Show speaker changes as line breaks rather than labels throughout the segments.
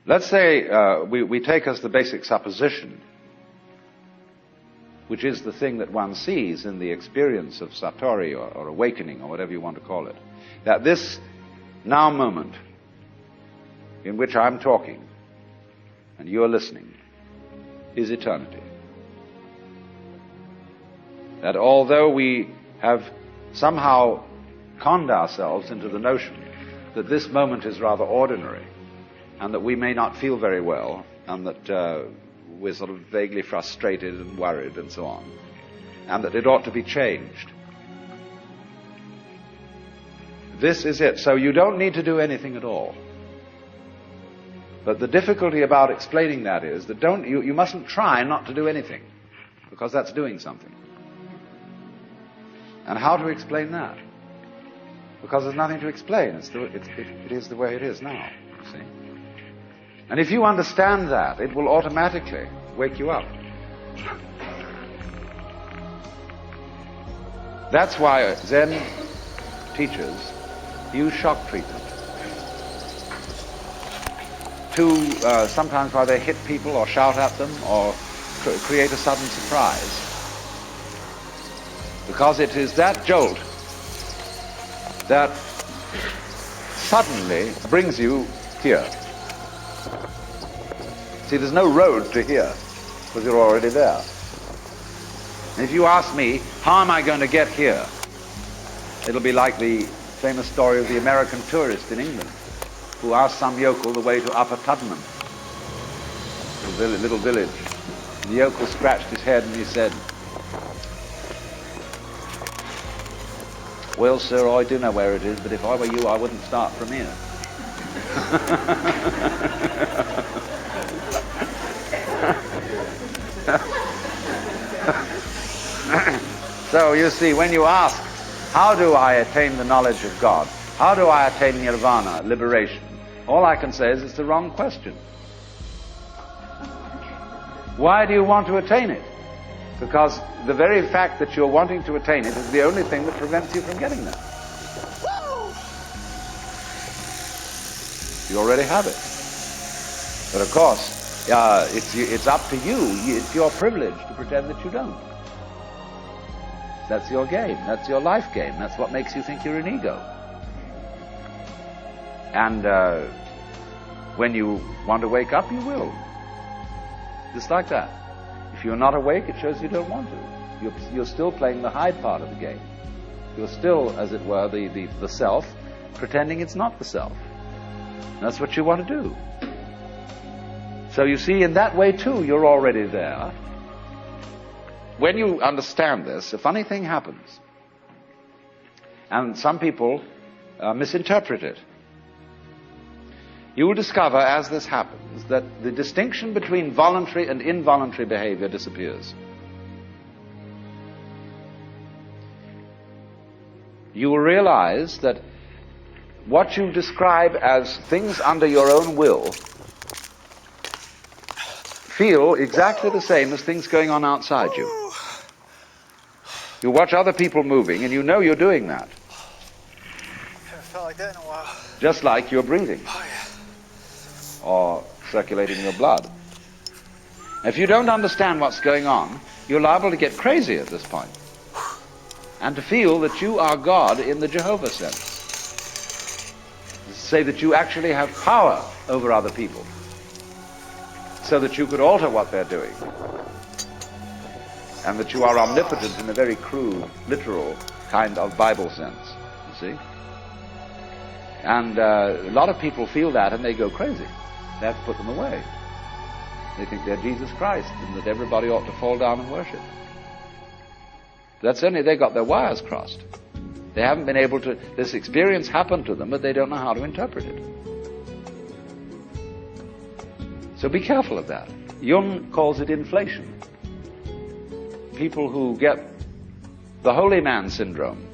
Let's say we take as the basic supposition, which is the thing that one sees in the experience of Satori or awakening or whatever you want to call it, that this now moment in which I'm talking and you're listening is eternity. That although we have somehow conned ourselves into the notion that this moment is rather ordinary and that we may not feel very well and that we're sort of vaguely frustrated and worried and so on, and that it ought to be changed. This is it. So you don't need to do anything at all. But the difficulty about explaining that is that you mustn't try not to do anything, because that's doing something. And how to explain that? Because there's nothing to explain. It is the way it is now, you see. And if you understand that, it will automatically wake you up. That's why Zen teachers use shock treatment to sometimes why they hit people or shout at them or create a sudden surprise. Because it is that jolt that suddenly brings you here. See, there's no road to here, because you're already there. And if you ask me, how am I going to get here? It'll be like the famous story of the American tourist in England, who asked some yokel the way to Upper Tuddenham, a little village. And the yokel scratched his head and he said, "Well, sir, I do know where it is, but if I were you, I wouldn't start from here." So you see, when you ask, how do I attain the knowledge of God? How do I attain nirvana, liberation? All I can say is it's the wrong question. Why do you want to attain it? Because the very fact that you're wanting to attain it is the only thing that prevents you from getting there. You already have it. But of course, it's up to you. It's your privilege to pretend that you don't. That's your game. That's your life game. That's what makes you think you're an ego. And when you want to wake up, you will. Just like that. If you're not awake, it shows you don't want to. You're still playing the hide part of the game. You're still, as it were, the self, pretending it's not the self. That's what you want to do. So you see, in that way too, you're already there. When you understand this, a funny thing happens. And some people misinterpret it. You will discover, as this happens, that the distinction between voluntary and involuntary behavior disappears. You will realize that what you describe as things under your own will feel exactly the same as things going on outside you. You watch other people moving and you know you're doing that.
I haven't felt like that in a while.
Just like you're breathing.
Oh, yeah.
Or circulating your blood. If you don't understand what's going on, you're liable to get crazy at this point. And to feel that you are God in the Jehovah sense. Say that you actually have power over other people, so that you could alter what they're doing. And that you are omnipotent in a very crude, literal kind of Bible sense, you see. And a lot of people feel that and they go crazy. They have to put them away. They think they're Jesus Christ and that everybody ought to fall down and worship. That's only they got their wires crossed. They haven't been able to, this experience happened to them, but they don't know how to interpret it. So be careful of that. Jung calls it inflation. People who get the holy man syndrome,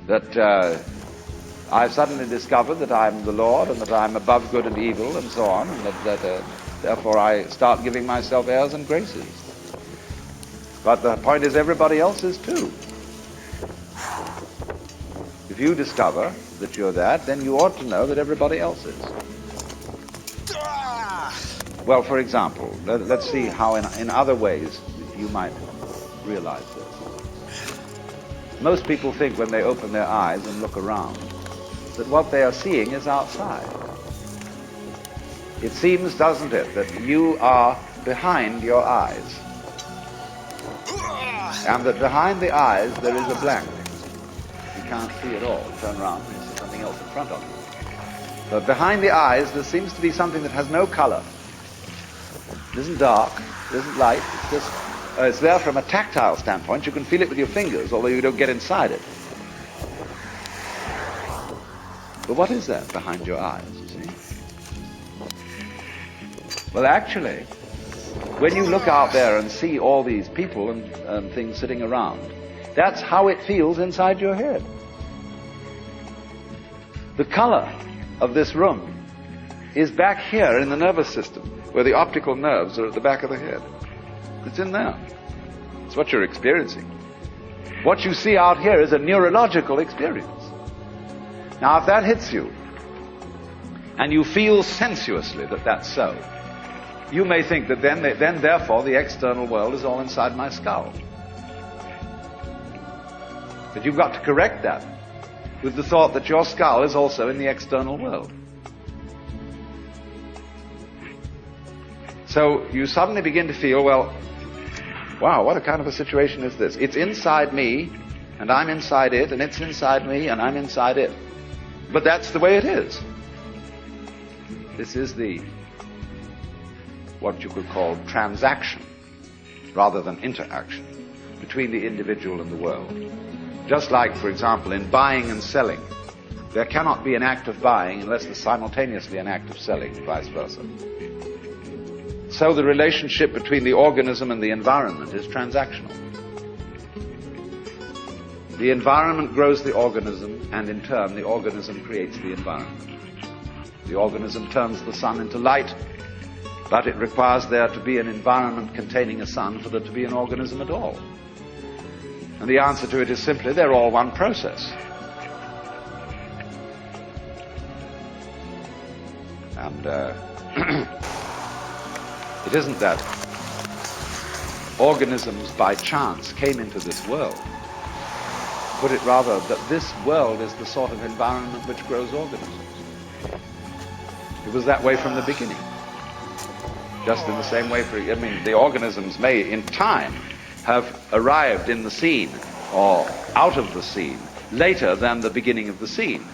that I've suddenly discovered that I'm the Lord and that I'm above good and evil and so on, and that therefore I start giving myself airs and graces. But the point is, everybody else is too. If you discover that you're that, then you ought to know that everybody else is. Well, for example, let's see how in other ways you might realize this. Most people think when they open their eyes and look around that what they are seeing is outside. It seems, doesn't it, that you are behind your eyes, and that behind the eyes there is a blank. You can't see at all. Turn around and you see something else in front of you. But behind the eyes there seems to be something that has no color. It isn't dark, it isn't light, it's just, it's there from a tactile standpoint. You can feel it with your fingers, although you don't get inside it. But what is that behind your eyes, you see? Well, actually, when you look out there and see all these people and things sitting around, that's how it feels inside your head. The color of this room is back here in the nervous system, where the optical nerves are at the back of the head. It's in there. It's what you're experiencing. What you see out here is a neurological experience. Now, if that hits you, and you feel sensuously that that's so, you may think that then therefore, the external world is all inside my skull. But you've got to correct that with the thought that your skull is also in the external world. So you suddenly begin to feel, well, wow, what a kind of a situation is this? It's inside me, and I'm inside it, and it's inside me, and I'm inside it. But that's the way it is. This is what you could call transaction, rather than interaction, between the individual and the world. Just like, for example, in buying and selling, there cannot be an act of buying unless there's simultaneously an act of selling, vice versa. So the relationship between the organism and the environment is transactional. The environment grows the organism, and in turn the organism creates the environment. The organism turns the sun into light, but it requires there to be an environment containing a sun for there to be an organism at all. And the answer to it is simply, they're all one process. And it isn't that organisms by chance came into this world. Put it rather that this world is the sort of environment which grows organisms. It was that way from the beginning. Just in the same way, the organisms may, in time, have arrived in the scene, or out of the scene, later than the beginning of the scene.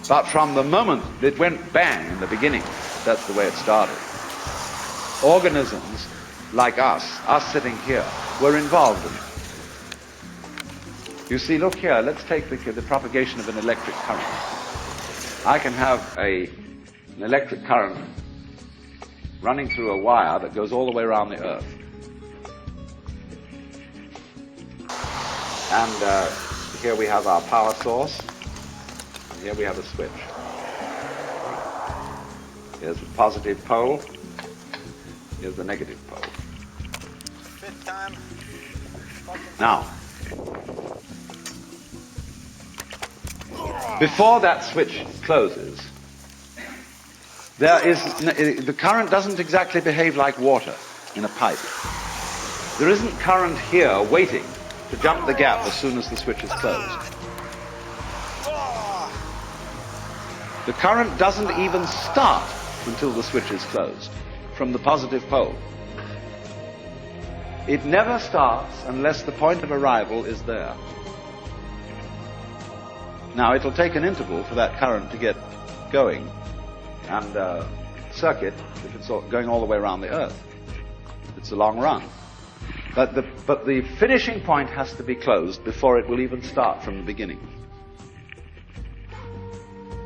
But from the moment it went bang in the beginning, that's the way it started. Organisms like us sitting here, were involved in it. You see, look here, let's take the propagation of an electric current. I can have an electric current running through a wire that goes all the way around the Earth. And here we have our power source, and here we have a switch. Here's the positive pole, here's the negative pole.
Fifth time.
Now, before that switch closes, the current doesn't exactly behave like water in a pipe. There isn't current here waiting to jump the gap as soon as the switch is closed. The current doesn't even start until the switch is closed from the positive pole. It never starts unless the point of arrival is there. Now, it'll take an interval for that current to get going and circuit if it's going all the way around the Earth. It's a long run. But the finishing point has to be closed before it will even start from the beginning.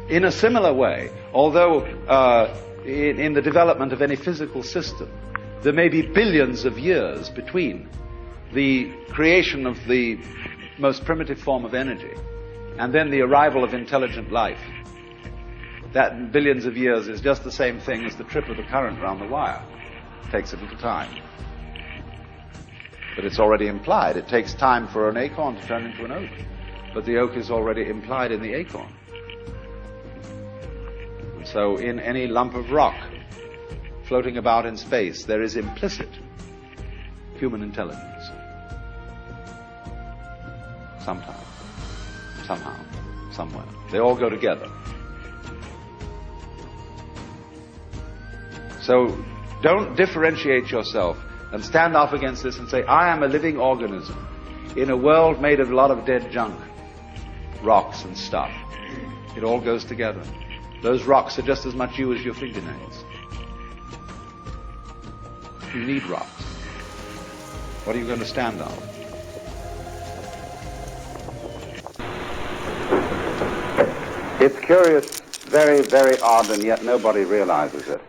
In a similar way, although in the development of any physical system, there may be billions of years between the creation of the most primitive form of energy and then the arrival of intelligent life. That billions of years is just the same thing as the trip of the current around the wire. It takes a little time. But it's already implied. It takes time for an acorn to turn into an oak. But the oak is already implied in the acorn. So in any lump of rock floating about in space, there is implicit human intelligence. Sometime, somehow, somewhere. They all go together. So don't differentiate yourself and stand up against this and say, I am a living organism in a world made of a lot of dead junk, rocks and stuff. It all goes together. Those rocks are just as much you as your fingernails. You need rocks. What are you going to stand on?
It's curious, very, very odd, and yet nobody realizes it,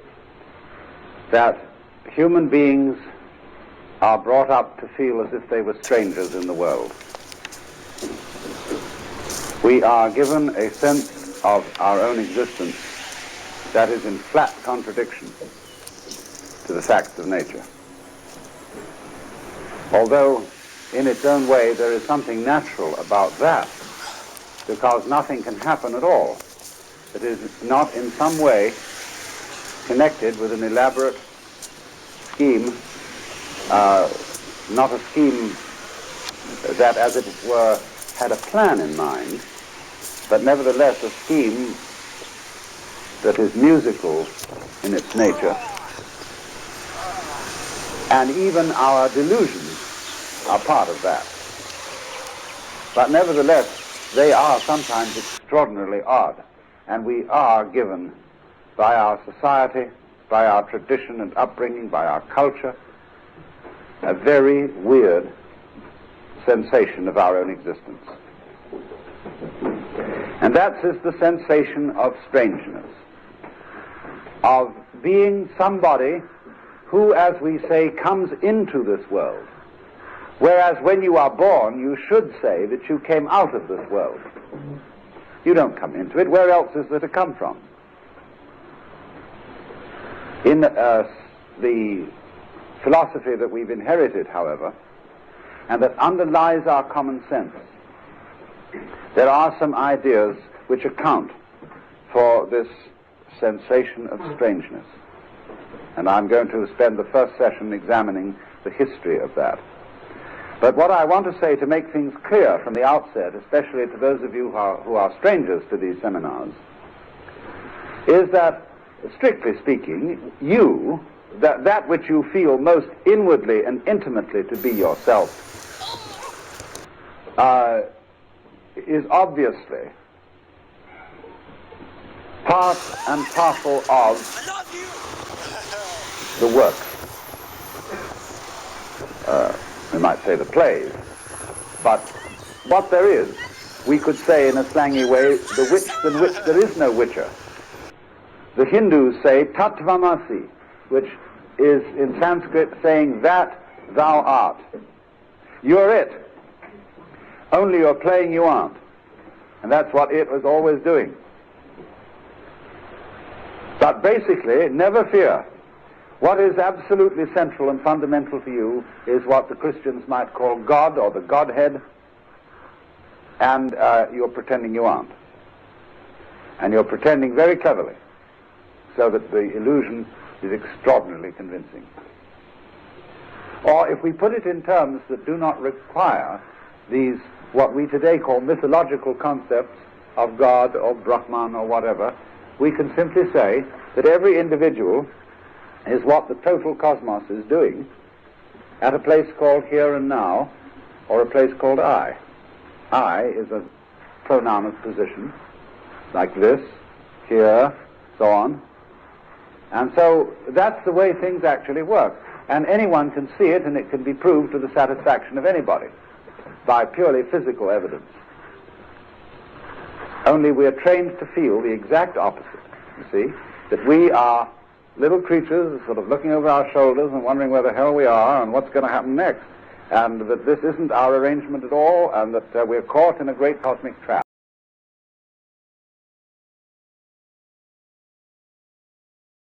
that human beings are brought up to feel as if they were strangers in the world. We are given a sense of our own existence that is in flat contradiction to the facts of nature. Although, in its own way, there is something natural about that, because nothing can happen at all that is not in some way connected with an elaborate scheme, not a scheme that, as it were, had a plan in mind, but nevertheless a scheme that is musical in its nature. And even our delusions are part of that. But nevertheless, they are sometimes extraordinarily odd, and we are given by our society, by our tradition and upbringing, by our culture, a very weird sensation of our own existence. And that is the sensation of strangeness, of being somebody who, as we say, comes into this world, whereas when you are born, you should say that you came out of this world. You don't come into it. Where else is there to come from? In the philosophy that we've inherited, however, and that underlies our common sense, there are some ideas which account for this sensation of strangeness. And I'm going to spend the first session examining the history of that. But what I want to say, to make things clear from the outset, especially to those of you who are strangers to these seminars, is that, strictly speaking, that which you feel most inwardly and intimately to be yourself, is obviously part and parcel of the work. We might say the plays. But what there is, we could say in a slangy way, the witch than which there is no witcher. The Hindus say Tattvamasi, which is in Sanskrit saying that thou art. You're it. Only you're playing you aren't. And that's what it was always doing. But basically, never fear. What is absolutely central and fundamental to you is what the Christians might call God or the Godhead, and you're pretending you aren't. And you're pretending very cleverly, so that the illusion is extraordinarily convincing. Or if we put it in terms that do not require these, what we today call mythological concepts of God or Brahman or whatever, we can simply say that every individual is what the total cosmos is doing at a place called here and now, or a place called I. I is a pronoun of position, like this, here, so on. And so that's the way things actually work. And anyone can see it, and it can be proved to the satisfaction of anybody by purely physical evidence. Only we are trained to feel the exact opposite, you see, that we are little creatures sort of looking over our shoulders and wondering where the hell we are and what's going to happen next, and that this isn't our arrangement at all, and that we're caught in a great cosmic trap.